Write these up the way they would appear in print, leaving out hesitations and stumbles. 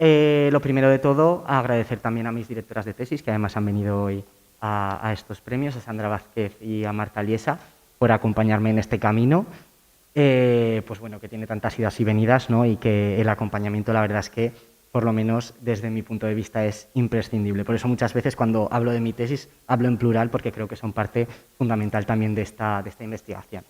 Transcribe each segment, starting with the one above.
Lo primero de todo, agradecer también a mis directoras de tesis, que además han venido hoy a estos premios, a Sandra Vázquez y a Marta Liesa, por acompañarme en este camino, pues bueno, que tiene tantas idas y venidas, ¿no? Y que el acompañamiento, la verdad es que, por lo menos desde mi punto de vista, es imprescindible. Por eso muchas veces cuando hablo de mi tesis, hablo en plural, porque creo que son parte fundamental también de esta investigación.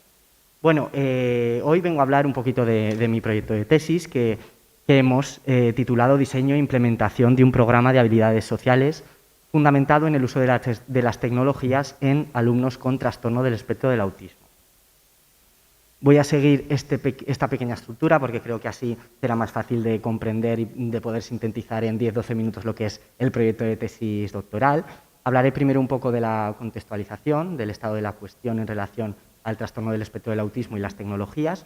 Bueno, hoy vengo a hablar un poquito de mi proyecto de tesis, que hemos titulado Diseño e implementación de un programa de habilidades sociales fundamentado en el uso de las tecnologías en alumnos con trastorno del espectro del autismo. Voy a seguir esta pequeña estructura porque creo que así será más fácil de comprender y de poder sintetizar en 10-12 minutos lo que es el proyecto de tesis doctoral. Hablaré primero un poco de la contextualización, del estado de la cuestión en relación al trastorno del espectro del autismo y las tecnologías,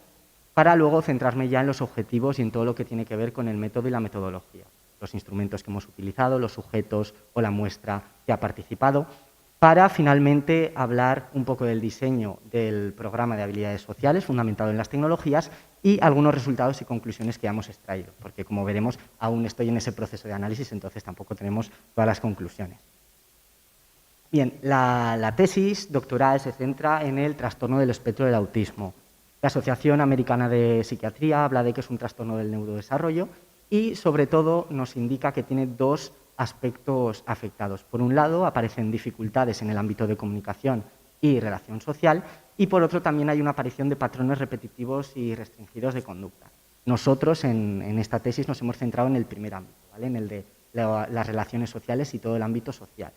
para luego centrarme ya en los objetivos y en todo lo que tiene que ver con el método y la metodología, los instrumentos que hemos utilizado, los sujetos o la muestra que ha participado, para finalmente hablar un poco del diseño del programa de habilidades sociales fundamentado en las tecnologías y algunos resultados y conclusiones que hemos extraído, porque como veremos aún estoy en ese proceso de análisis, entonces tampoco tenemos todas las conclusiones. Bien, la tesis doctoral se centra en el trastorno del espectro del autismo. La Asociación Americana de Psiquiatría habla de que es un trastorno del neurodesarrollo y, sobre todo, nos indica que tiene dos aspectos afectados. Por un lado, aparecen dificultades en el ámbito de comunicación y relación social, y por otro también hay una aparición de patrones repetitivos y restringidos de conducta. Nosotros en esta tesis nos hemos centrado en el primer ámbito, ¿vale? En el de las relaciones sociales y todo el ámbito social.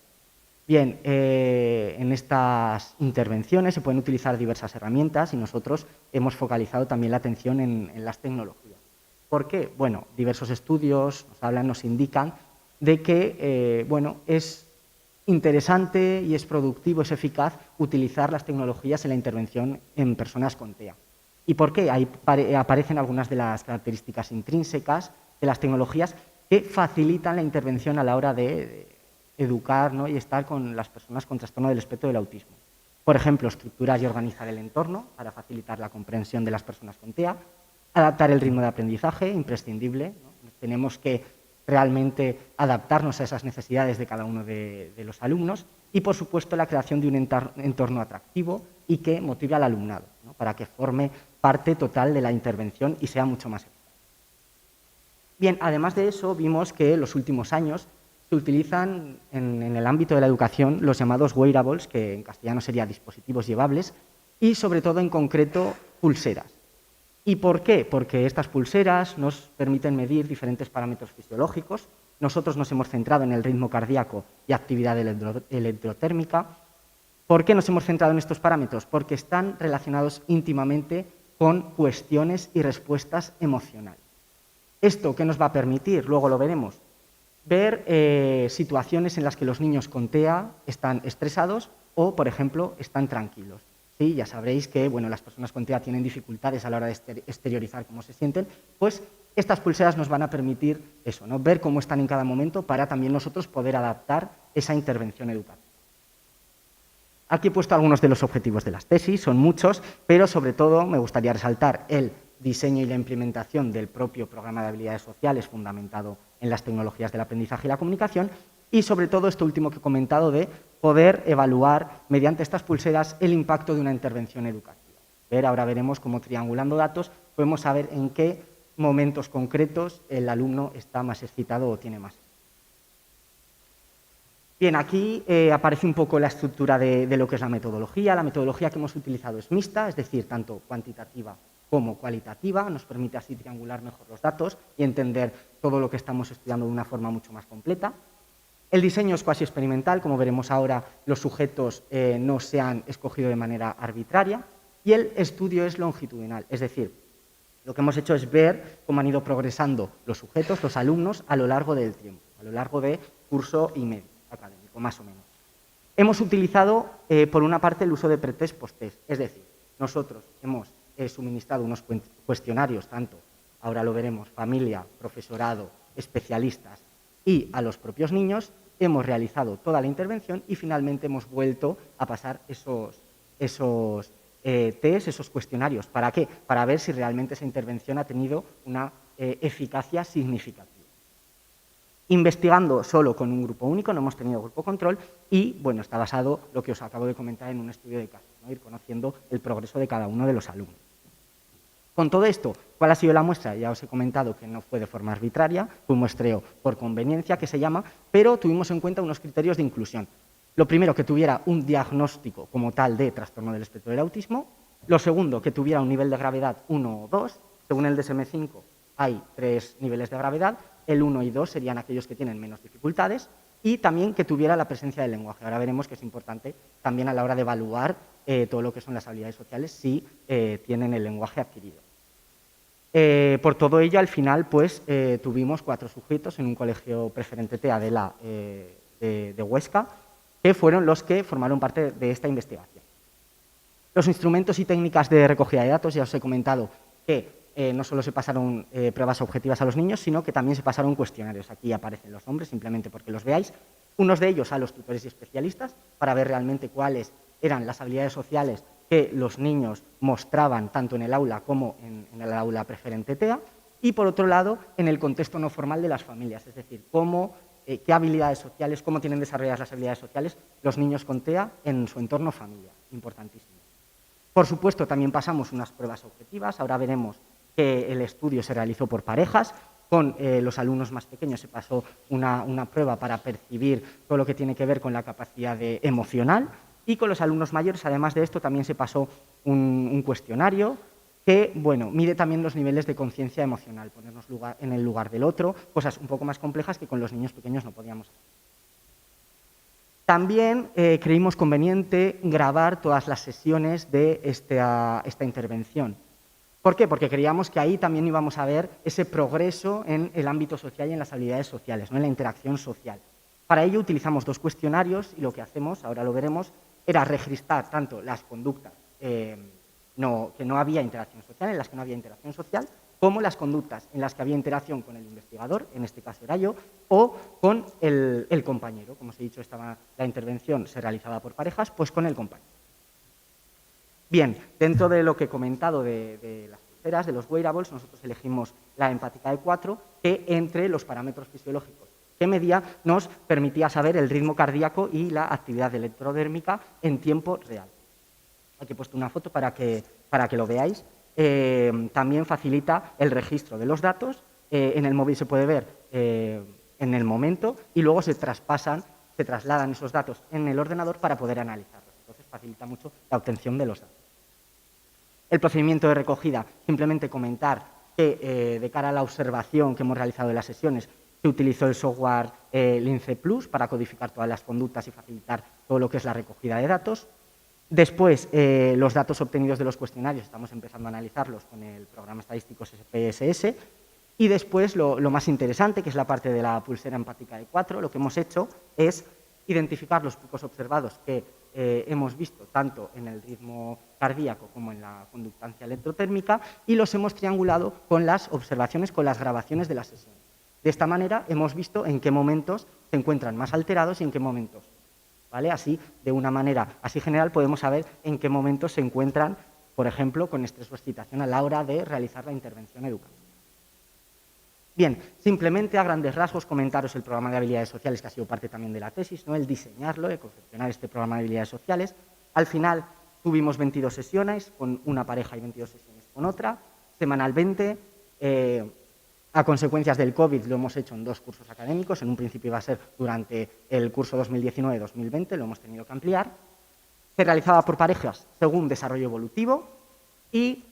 Bien, en estas intervenciones se pueden utilizar diversas herramientas y nosotros hemos focalizado también la atención en las tecnologías. ¿Por qué? Bueno, diversos estudios nos indican de que es interesante y es productivo, es eficaz utilizar las tecnologías en la intervención en personas con TEA. ¿Y por qué? Ahí aparecen algunas de las características intrínsecas de las tecnologías que facilitan la intervención a la hora de educar, ¿no? Y estar con las personas con trastorno del espectro del autismo. Por ejemplo, estructurar y organizar el entorno para facilitar la comprensión de las personas con TEA, adaptar el ritmo de aprendizaje, imprescindible, ¿no? Tenemos que realmente adaptarnos a esas necesidades de cada uno de los alumnos y, por supuesto, la creación de un entorno atractivo y que motive al alumnado, ¿no? Para que forme parte total de la intervención y sea mucho más eficaz. Bien, además de eso, vimos que en los últimos años se utilizan en el ámbito de la educación los llamados wearables, que en castellano serían dispositivos llevables, y sobre todo en concreto pulseras. ¿Y por qué? Porque estas pulseras nos permiten medir diferentes parámetros fisiológicos. Nosotros nos hemos centrado en el ritmo cardíaco y actividad electrotérmica. ¿Por qué nos hemos centrado en estos parámetros? Porque están relacionados íntimamente con cuestiones y respuestas emocionales. ¿Esto qué nos va a permitir? Luego lo veremos. Ver situaciones en las que los niños con TEA están estresados o, por ejemplo, están tranquilos. ¿Sí? Ya sabréis que las personas con TEA tienen dificultades a la hora de exteriorizar cómo se sienten, pues estas pulseras nos van a permitir eso, ¿no? Ver cómo están en cada momento para también nosotros poder adaptar esa intervención educativa. Aquí he puesto algunos de los objetivos de las tesis, son muchos, pero sobre todo me gustaría resaltar el diseño y la implementación del propio programa de habilidades sociales fundamentado en las tecnologías del aprendizaje y la comunicación y sobre todo esto último que he comentado de poder evaluar mediante estas pulseras el impacto de una intervención educativa. Ahora veremos cómo triangulando datos podemos saber en qué momentos concretos el alumno está más excitado o tiene más. Bien, aquí aparece un poco la estructura de lo que es la metodología. La metodología que hemos utilizado es mixta, es decir, tanto cuantitativa como cualitativa. Nos permite así triangular mejor los datos y entender todo lo que estamos estudiando de una forma mucho más completa. El diseño es cuasi experimental, como veremos ahora, los sujetos no se han escogido de manera arbitraria. Y el estudio es longitudinal, es decir, lo que hemos hecho es ver cómo han ido progresando los sujetos, los alumnos, a lo largo del tiempo, a lo largo de curso y medio académico, más o menos. Hemos utilizado, por una parte, el uso de pretest, posttest, es decir, nosotros hemos suministrado unos cuestionarios, tanto, ahora lo veremos, familia, profesorado, especialistas y a los propios niños, hemos realizado toda la intervención y finalmente hemos vuelto a pasar esos test, esos cuestionarios. ¿Para qué? Para ver si realmente esa intervención ha tenido una eficacia significativa. Investigando solo con un grupo único, no hemos tenido grupo control y, bueno, está basado, lo que os acabo de comentar, en un estudio de casos, ¿no? Ir conociendo el progreso de cada uno de los alumnos. Con todo esto, ¿cuál ha sido la muestra? Ya os he comentado que no fue de forma arbitraria, fue un muestreo por conveniencia, que se llama, pero tuvimos en cuenta unos criterios de inclusión. Lo primero, que tuviera un diagnóstico como tal de trastorno del espectro del autismo. Lo segundo, que tuviera un nivel de gravedad 1 o 2. Según el DSM-5 hay 3 niveles de gravedad. El 1 y 2 serían aquellos que tienen menos dificultades. Y también que tuviera la presencia del lenguaje. Ahora veremos que es importante también a la hora de evaluar todo lo que son las habilidades sociales si tienen el lenguaje adquirido. Por todo ello, al final, pues, tuvimos 4 sujetos en un colegio preferente TEA de Huesca, que fueron los que formaron parte de esta investigación. Los instrumentos y técnicas de recogida de datos, ya os he comentado que no solo se pasaron pruebas objetivas a los niños, sino que también se pasaron cuestionarios. Aquí aparecen los nombres, simplemente porque los veáis. Unos de ellos a los tutores y especialistas, para ver realmente cuáles eran las habilidades sociales que los niños mostraban tanto en el aula como en el aula preferente TEA. Y, por otro lado, en el contexto no formal de las familias, es decir, qué habilidades sociales, cómo tienen desarrolladas las habilidades sociales los niños con TEA en su entorno familiar. Importantísimo. Por supuesto, también pasamos unas pruebas objetivas. Ahora veremos que el estudio se realizó por parejas. Con los alumnos más pequeños se pasó una prueba para percibir todo lo que tiene que ver con la capacidad emocional. Y con los alumnos mayores, además de esto, también se pasó un cuestionario que, bueno, mide también los niveles de conciencia emocional, ponernos en el lugar del otro, cosas un poco más complejas que con los niños pequeños no podíamos hacer. También creímos conveniente grabar todas las sesiones de esta intervención. ¿Por qué? Porque creíamos que ahí también íbamos a ver ese progreso en el ámbito social y en las habilidades sociales, ¿no? En la interacción social. Para ello utilizamos 2 cuestionarios y lo que hacemos, ahora lo veremos, era registrar tanto las conductas que no había interacción social, en las que no había interacción social, como las conductas en las que había interacción con el investigador, en este caso era yo, o con el compañero. Como os he dicho, la intervención se realizaba por parejas, pues con el compañero. Bien, dentro de lo que he comentado de las pulseras, de los wearables, nosotros elegimos la empática E4, que entre los parámetros fisiológicos que medía nos permitía saber el ritmo cardíaco y la actividad electrodérmica en tiempo real. Aquí he puesto una foto para que lo veáis. También facilita el registro de los datos. En el móvil se puede ver en el momento y luego se trasladan esos datos en el ordenador para poder analizarlos. Entonces facilita mucho la obtención de los datos. El procedimiento de recogida, simplemente comentar que de cara a la observación que hemos realizado de las sesiones, se utilizó el software Lince Plus para codificar todas las conductas y facilitar todo lo que es la recogida de datos. Después, los datos obtenidos de los cuestionarios, estamos empezando a analizarlos con el programa estadístico SPSS. Y después, lo más interesante, que es la parte de la pulsera empática E4, lo que hemos hecho es identificar los picos observados que hemos visto tanto en el ritmo cardíaco como en la conductancia electrotérmica y los hemos triangulado con las observaciones, con las grabaciones de las sesiones. De esta manera hemos visto en qué momentos se encuentran más alterados y en qué momentos, ¿vale? Así, de una manera así general, podemos saber en qué momentos se encuentran, por ejemplo, con estrés o excitación a la hora de realizar la intervención educativa. Bien, simplemente a grandes rasgos comentaros el programa de habilidades sociales, que ha sido parte también de la tesis, ¿no? El diseñarlo, el confeccionar este programa de habilidades sociales. Al final tuvimos 22 sesiones con una pareja y 22 sesiones con otra, semanalmente. A consecuencias del COVID lo hemos hecho en 2 cursos académicos. En un principio iba a ser durante el curso 2019-2020, lo hemos tenido que ampliar. Se realizaba por parejas según desarrollo evolutivo y,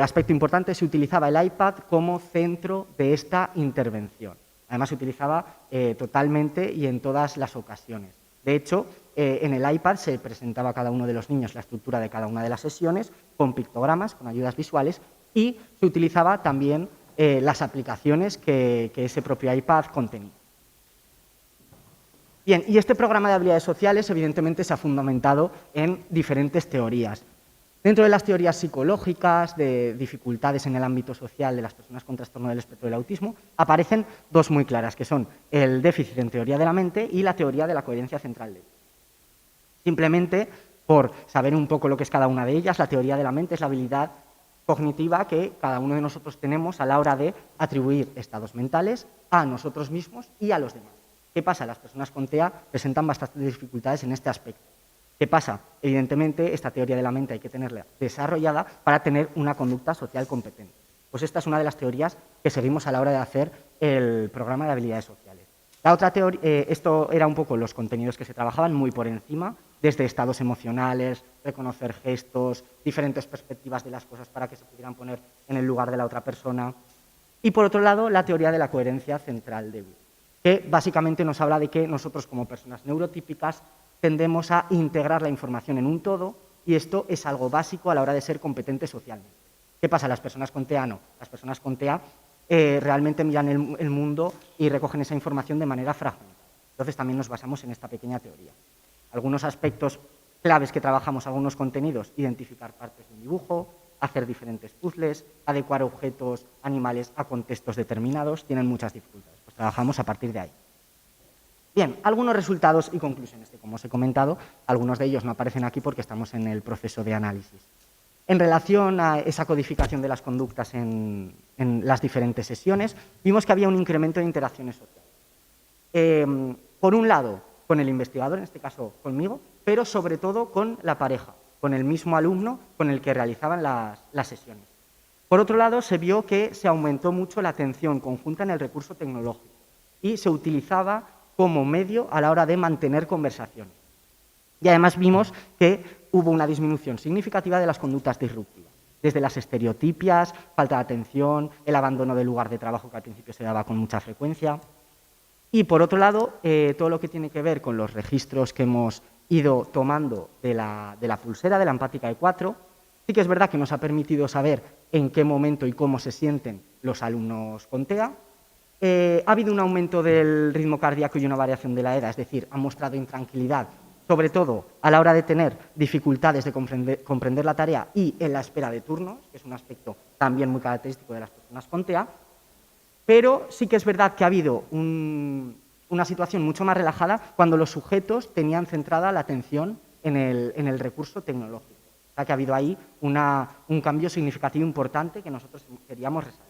aspecto importante, se utilizaba el iPad como centro de esta intervención. Además, se utilizaba totalmente y en todas las ocasiones. De hecho, en el iPad se presentaba a cada uno de los niños la estructura de cada una de las sesiones con pictogramas, con ayudas visuales, y se utilizaba también las aplicaciones que ese propio iPad contenía. Bien, y este programa de habilidades sociales evidentemente se ha fundamentado en diferentes teorías. Dentro de las teorías psicológicas, de dificultades en el ámbito social de las personas con trastorno del espectro del autismo, aparecen 2 muy claras, que son el déficit en teoría de la mente y la teoría de la coherencia central. Simplemente, por saber un poco lo que es cada una de ellas, la teoría de la mente es la habilidad cognitiva que cada uno de nosotros tenemos a la hora de atribuir estados mentales a nosotros mismos y a los demás. ¿Qué pasa? Las personas con TEA presentan bastantes dificultades en este aspecto. ¿Qué pasa? Evidentemente, esta teoría de la mente hay que tenerla desarrollada para tener una conducta social competente. Pues esta es una de las teorías que seguimos a la hora de hacer el programa de habilidades sociales. La otra teoría, esto era un poco los contenidos que se trabajaban muy por encima, desde estados emocionales, reconocer gestos, diferentes perspectivas de las cosas para que se pudieran poner en el lugar de la otra persona. Y por otro lado, la teoría de la coherencia central de Will, que básicamente nos habla de que nosotros como personas neurotípicas tendemos a integrar la información en un todo y esto es algo básico a la hora de ser competentes socialmente. ¿Qué pasa? Las personas con TEA no. Las personas con TEA realmente miran el mundo y recogen esa información de manera fragmentada. Entonces también nos basamos en esta pequeña teoría. Algunos aspectos claves que trabajamos, algunos contenidos, identificar partes de un dibujo, hacer diferentes puzzles, adecuar objetos, animales a contextos determinados, tienen muchas dificultades. Pues trabajamos a partir de ahí. Bien, algunos resultados y conclusiones que, como os he comentado, algunos de ellos no aparecen aquí porque estamos en el proceso de análisis. En relación a esa codificación de las conductas en las diferentes sesiones, vimos que había un incremento de interacciones sociales. Por un lado, con el investigador, en este caso conmigo, pero sobre todo con la pareja, con el mismo alumno con el que realizaban las sesiones. Por otro lado, se vio que se aumentó mucho la atención conjunta en el recurso tecnológico y se utilizaba como medio a la hora de mantener conversaciones. Y además vimos que hubo una disminución significativa de las conductas disruptivas, desde las estereotipias, falta de atención, el abandono del lugar de trabajo que al principio se daba con mucha frecuencia. Y por otro lado, todo lo que tiene que ver con los registros que hemos ido tomando de la pulsera, de la empática E4, sí que es verdad que nos ha permitido saber en qué momento y cómo se sienten los alumnos con TEA. Ha habido un aumento del ritmo cardíaco y una variación de la EDA, es decir, ha mostrado intranquilidad, sobre todo a la hora de tener dificultades de comprender la tarea y en la espera de turnos, que es un aspecto también muy característico de las personas con TEA, pero sí que es verdad que ha habido una situación mucho más relajada cuando los sujetos tenían centrada la atención en el recurso tecnológico. O sea que ha habido ahí un cambio significativo importante que nosotros queríamos resaltar.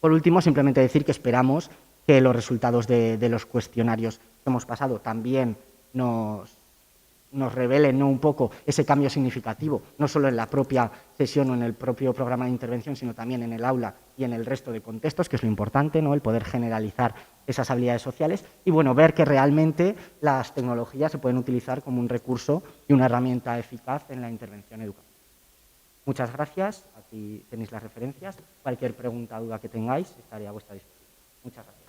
Por último, simplemente decir que esperamos que los resultados de los cuestionarios que hemos pasado también nos revelen un poco ese cambio significativo, no solo en la propia sesión o en el propio programa de intervención, sino también en el aula y en el resto de contextos, que es lo importante, ¿no? El poder generalizar esas habilidades sociales y, bueno, ver que realmente las tecnologías se pueden utilizar como un recurso y una herramienta eficaz en la intervención educativa. Muchas gracias. Aquí tenéis las referencias. Cualquier pregunta o duda que tengáis, estaré a vuestra disposición. Muchas gracias.